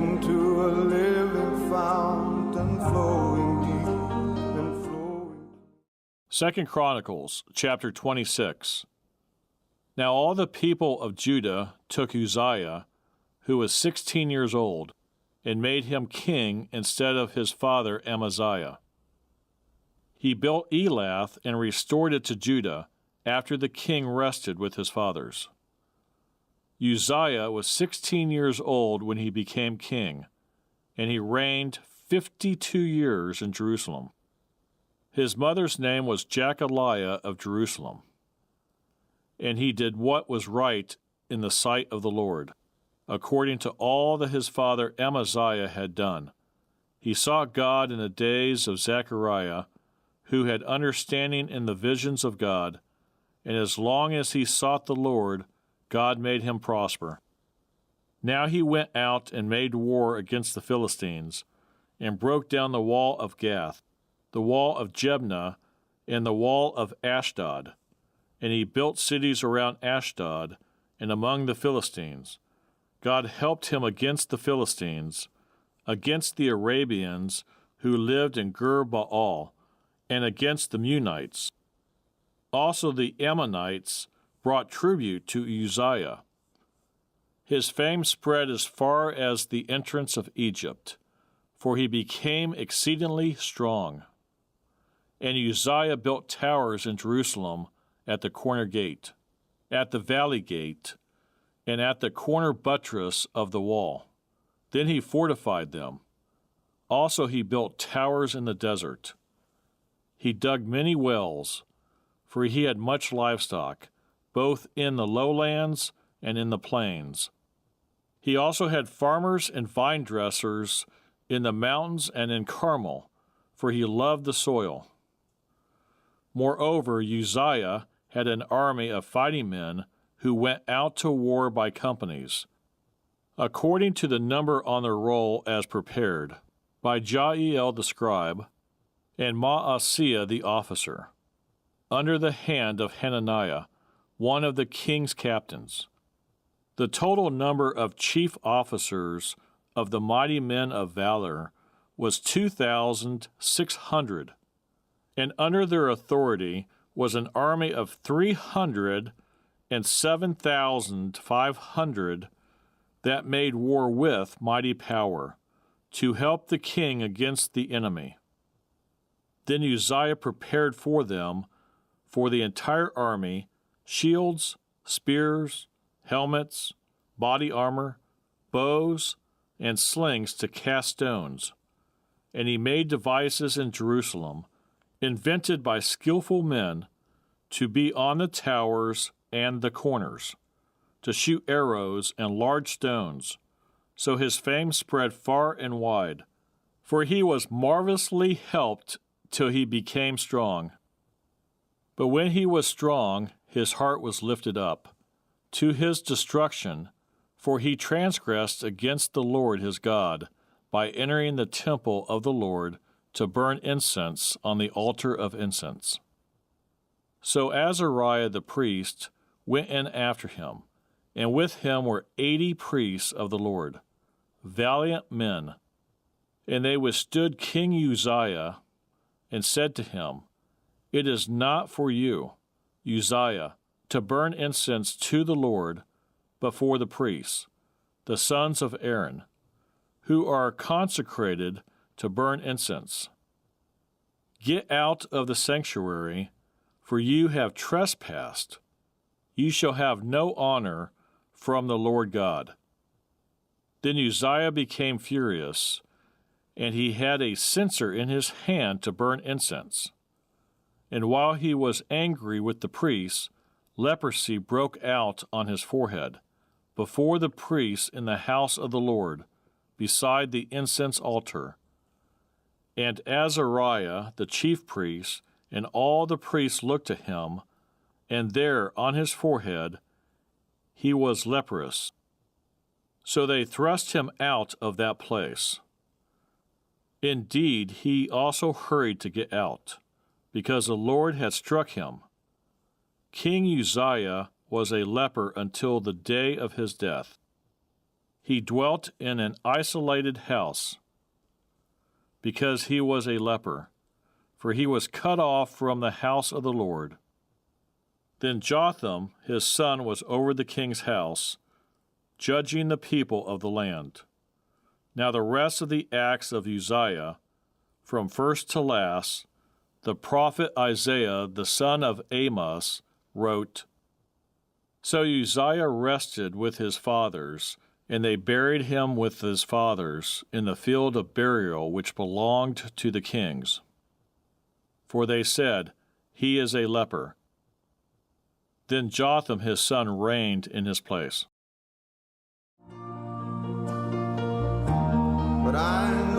into a living fountain flowing deep and flowing. 2 Chronicles chapter 26. Now all the people of Judah took Uzziah, who was 16 years old, and made him king instead of his father Amaziah. He built Elath and restored it to Judah after the king rested with his fathers. Uzziah was 16 years old when he became king, and he reigned 52 years in Jerusalem. His mother's name was Jechaliah of Jerusalem, and he did what was right in the sight of the Lord, according to all that his father Amaziah had done. He sought God in the days of Zechariah, who had understanding in the visions of God, and as long as he sought the Lord, God made him prosper. Now he went out and made war against the Philistines, and broke down the wall of Gath, the wall of Jebna, and the wall of Ashdod. And he built cities around Ashdod and among the Philistines. God helped him against the Philistines, against the Arabians who lived in Gur-baal, and against the Munites. Also the Ammonites brought tribute to Uzziah. His fame spread as far as the entrance of Egypt, for he became exceedingly strong. And Uzziah built towers in Jerusalem at the corner gate, at the valley gate, and at the corner buttress of the wall. Then he fortified them. Also he built towers in the desert. He dug many wells, for he had much livestock, both in the lowlands and in the plains. He also had farmers and vine dressers in the mountains and in Carmel, for he loved the soil. Moreover, Uzziah had an army of fighting men who went out to war by companies, according to the number on the roll as prepared, by Jael the scribe, and Maaseiah the officer, under the hand of Hananiah, one of the king's captains. The total number of chief officers of the mighty men of valor was 2,600, and under their authority was an army of 307,500 that made war with mighty power, to help the king against the enemy. Then Uzziah prepared for them, for the entire army, shields, spears, helmets, body armor, bows, and slings to cast stones. And he made devices in Jerusalem, invented by skillful men, to be on the towers and the corners, to shoot arrows and large stones. So his fame spread far and wide, for he was marvelously helped till he became strong. But when he was strong, his heart was lifted up, to his destruction, for he transgressed against the Lord his God, by entering the temple of the Lord to burn incense on the altar of incense. So Azariah the priest went in after him, and with him were 80 priests of the Lord, valiant men. And they withstood King Uzziah, and said to him, It is not for you, Uzziah, to burn incense to the Lord, but for the priests, the sons of Aaron, who are consecrated to burn incense. Get out of the sanctuary, for you have trespassed. You shall have no honor from the Lord God. Then Uzziah became furious, and he had a censer in his hand to burn incense. And while he was angry with the priests, leprosy broke out on his forehead, before the priests in the house of the Lord, beside the incense altar. And Azariah, the chief priest, and all the priests looked at him, and there on his forehead he was leprous. So they thrust him out of that place. Indeed, he also hurried to get out, because the Lord had struck him. King Uzziah was a leper until the day of his death. he dwelt in an isolated house, because he was a leper, for he was cut off from the house of the Lord. Then Jotham his son was over the king's house, judging the people of the land. Now the rest of the acts of Uzziah, from first to last, the prophet Isaiah the son of Amos wrote. So Uzziah rested with his fathers, and they buried him with his fathers in the field of burial which belonged to the kings. For they said, He is a leper. Then Jotham his son reigned in his place. But I